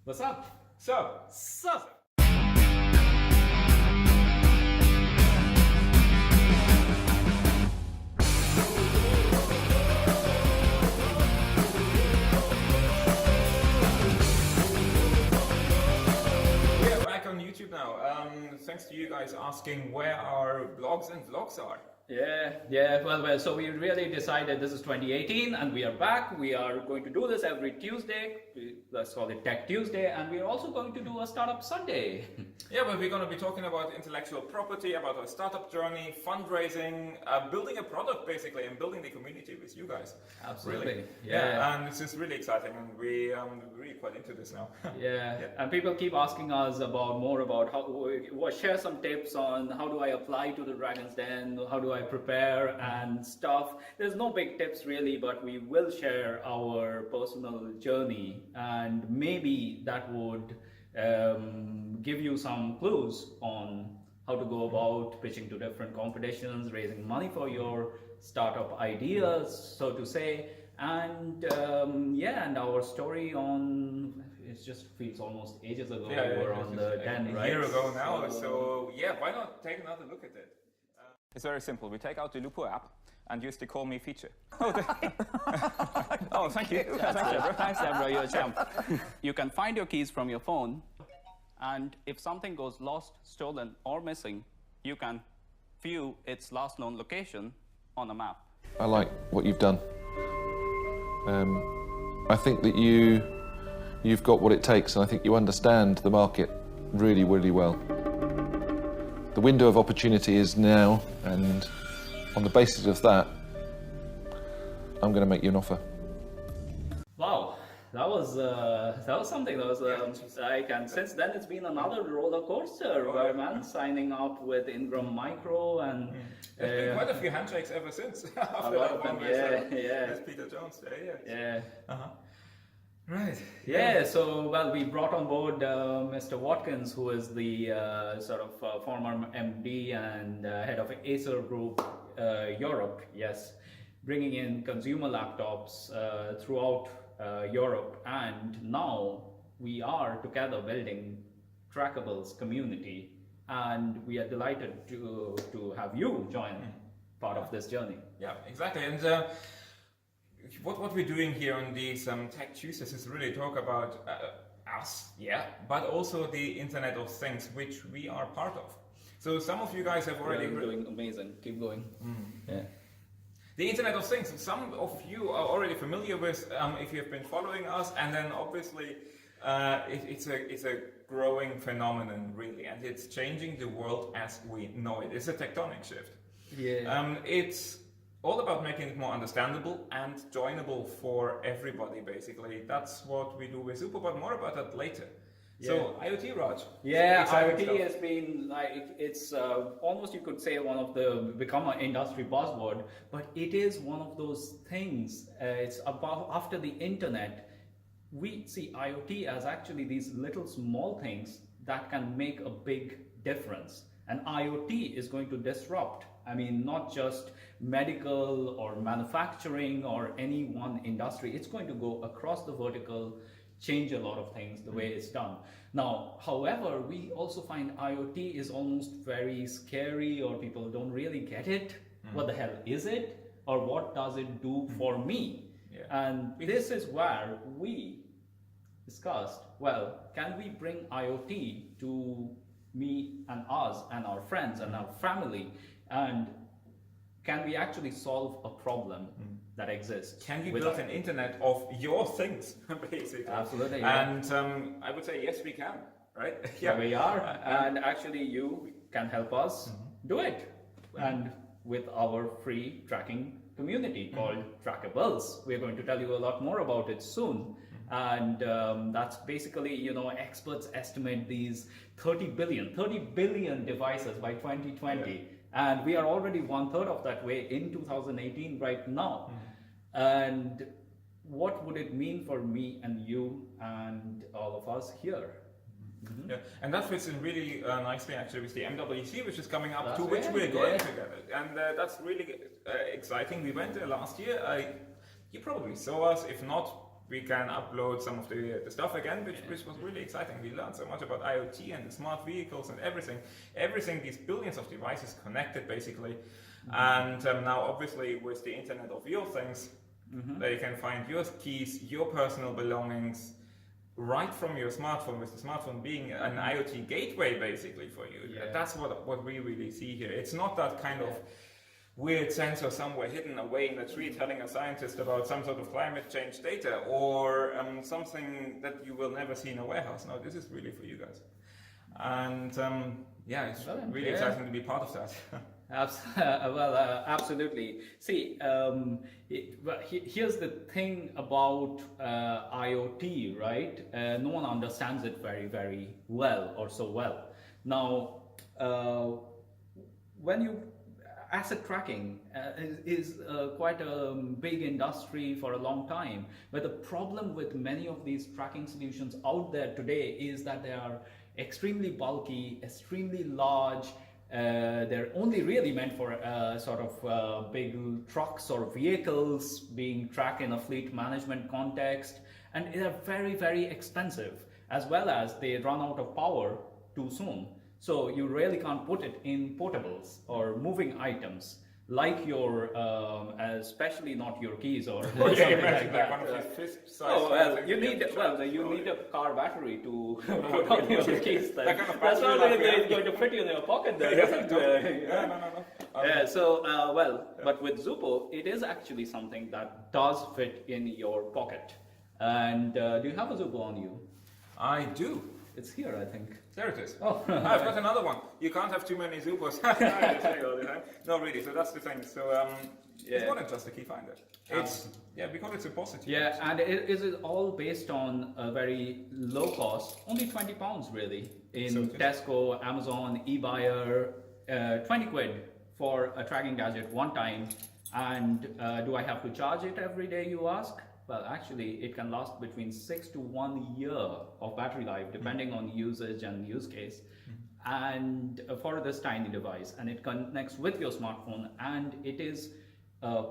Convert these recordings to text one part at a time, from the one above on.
What's up? Sup? We're back on YouTube now. Thanks to you guys asking where our blogs and vlogs are. Well, so we really decided this is 2018 and we are back. We are going to do this every Tuesday. Let's call it Tech Tuesday, and we're also going to do a Startup Sunday. Yeah, but we're going to be talking about intellectual property, about our startup journey, fundraising, building a product basically, and building the community with you guys. Absolutely. Really. Yeah. And this is really exciting, and we're really quite into this now. Yeah, and people keep asking us more about share some tips on how do I apply to the Dragon's Den, how do I prepare and stuff. There's no big tips really, but we will share our personal journey, and maybe that would give you some clues on how to go about pitching to different competitions, raising money for your startup ideas, so to say. And and our story on, it just feels almost ages ago. We were on the Den, right? A year ago now, so why not take another look at it? It's very simple. We take out the Lupo app and use the Call Me feature. Oh, thank you. Thanks, Deborah, you're a champ. You can find your keys from your phone, and if something goes lost, stolen, or missing, you can view its last known location on a map. I like what you've done. I think that you've got what it takes, and I think you understand the market really, really well. The window of opportunity is now, and on the basis of that, I'm going to make you an offer. Wow, that was something. That was like, and since then it's been another roller coaster. Where man signing up with Ingram Micro, and there's been quite a few handshakes ever since. After a lot that of them, one yeah. with Peter Jones. Yeah. Right. Yeah, so we brought on board Mr. Watkins, who is the former MD and head of Acer Group Europe. Yes, bringing in consumer laptops throughout Europe, and now we are together building Trackables community, and we are delighted to have you join part of this journey. Yeah, exactly. And what we're doing here on these Tech Tuesdays is really talk about us, but also the Internet of Things, which we are part of. So some of you guys have already... You're doing amazing. Keep going. Yeah. The Internet of Things, some of you are already familiar with if you've been following us, and then obviously it's a growing phenomenon really, and it's changing the world as we know it. It's a tectonic shift. Yeah. It's all about making it more understandable and joinable for everybody, basically. That's what we do with Xupo, but more about that later. Yeah. So IoT, Raj. Yeah, IoT has been it's almost, you could say, become an industry buzzword, but it is one of those things. It's about, after the internet, we see IoT as actually these little small things that can make a big difference. And IoT is going to disrupt, not just medical or manufacturing or any one industry. It's going to go across the vertical, change a lot of things the way it's done. Now, however, we also find IoT is almost very scary, or people don't really get it. What the hell is it? Or what does it do for me? Yeah. And this is where we discussed, can we bring IoT to me and us and our friends and our family, and can we actually solve a problem that exists? Can we build an internet of your things, basically? Absolutely. Yeah. And I would say yes, we can, right? Yeah, we are. And actually, you can help us do it. And with our free tracking community called Trackables, we're going to tell you a lot more about it soon. And that's basically, experts estimate these 30 billion devices by 2020. Yeah. And we are already 1/3 of that way in 2018 right now. And what would it mean for me and you and all of us here? Yeah, and that fits in really nicely actually with the MWC, which is coming up, to which we're going together. And that's really exciting. We went there last year. You probably saw us. If not, We can upload some of the stuff again, which was really exciting. We learned so much about IoT and the smart vehicles and everything, these billions of devices connected basically. And now obviously with the Internet of Your Things, they can find your keys, your personal belongings, right from your smartphone, with the smartphone being an IoT gateway basically for you. Yeah. That's what we really see here. It's not that kind of weird sensor somewhere hidden away in a tree telling a scientist about some sort of climate change data, or something that you will never see in a warehouse. No, this is really for you guys. And it's really exciting to be part of that. Absolutely. See, here's the thing about IoT, right? No one understands it very, very well or so well. Now, asset tracking is quite a big industry for a long time. But the problem with many of these tracking solutions out there today is that they are extremely bulky, extremely large. They're only really meant for sort of big trucks or vehicles being tracked in a fleet management context, and they're very, very expensive, as well as they run out of power too soon. So you really can't put it in portables or moving items, like your, especially not your keys or something like that. One of these fist-sized You need a car battery to put on your keys. That kind of That's not battery really going to fit you in your pocket there, is it? No. But with Xupo, it is actually something that does fit in your pocket. And do you have a Xupo on you? I do. It's here, I think. There it is. Oh, I've got another one. You can't have too many Xupos. No, really. So that's the thing. So it's more than just a key finder. It's because it's a positive. Yeah, and it is all based on a very low cost, only £20 really, in Tesco, Amazon, eBuyer, 20 quid for a tracking gadget one time. And do I have to charge it every day, you ask? Well, actually, it can last between 6 to 1 year of battery life, depending on usage and use case. And for this tiny device, and it connects with your smartphone, and it is a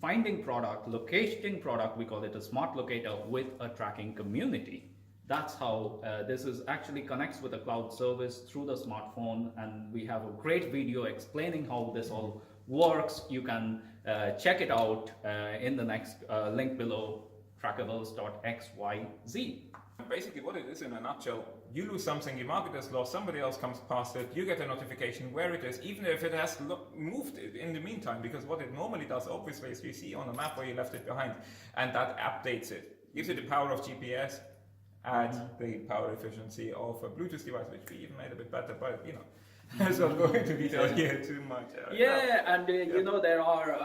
finding product, locating product. We call it a smart locator with a tracking community. That's how this is actually connects with a cloud service through the smartphone, and we have a great video explaining how this all works. You can check it out in the next link below, trackables.xyz. Basically what it is in a nutshell, you lose something, you mark it as lost, somebody else comes past it, you get a notification where it is, even if it has moved in the meantime, because what it normally does obviously is you see on the map where you left it behind, and that updates it. Gives you the power of GPS and the power efficiency of a Bluetooth device, which we even made a bit better, but you know. I'm not going to detail here too much. You know, there are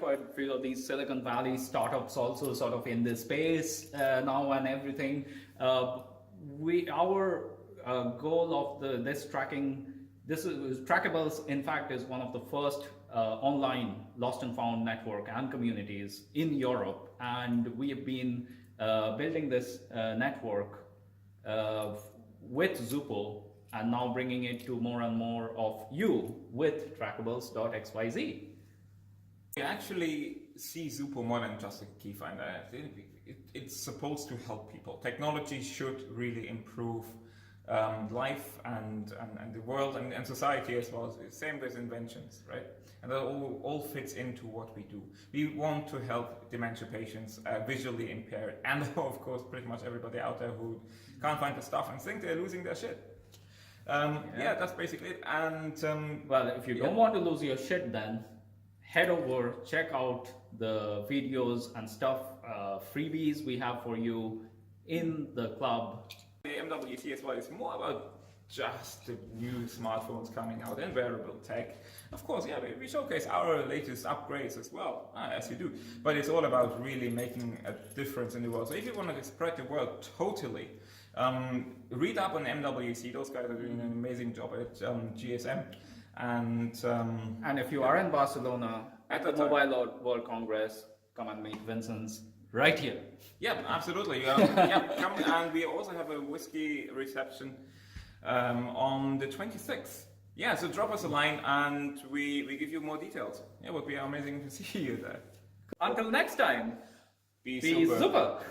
quite a few of these Silicon Valley startups also sort of in this space now and everything. Our goal of this tracking, Trackables in fact is one of the first online lost and found network and communities in Europe, and we have been building this network with Xupo, and now bringing it to more and more of you with trackables.xyz. We actually see Xupo more than just a key finder. It's supposed to help people. Technology should really improve life and the world and society as well. Same with inventions, right? And that all fits into what we do. We want to help dementia patients, visually impaired, and of course pretty much everybody out there who can't find the stuff and think they're losing their shit. That's basically it. And well, if you don't want to lose your shit, then head over, check out the videos and stuff, freebies we have for you in the club. The MWC as well is more about just the new smartphones coming out and wearable tech. Of course, we showcase our latest upgrades as well, as you do. But it's all about really making a difference in the world. So if you want to spread the word totally, read up on MWC. Those guys are doing an amazing job at GSM. And if you are in Barcelona at the Mobile World Congress, come and meet Vincent's right here. Yeah, absolutely. Come, and we also have a whiskey reception on the 26th. Yeah, so drop us a line and we give you more details. Yeah, it would be amazing to see you there. Until next time, be super.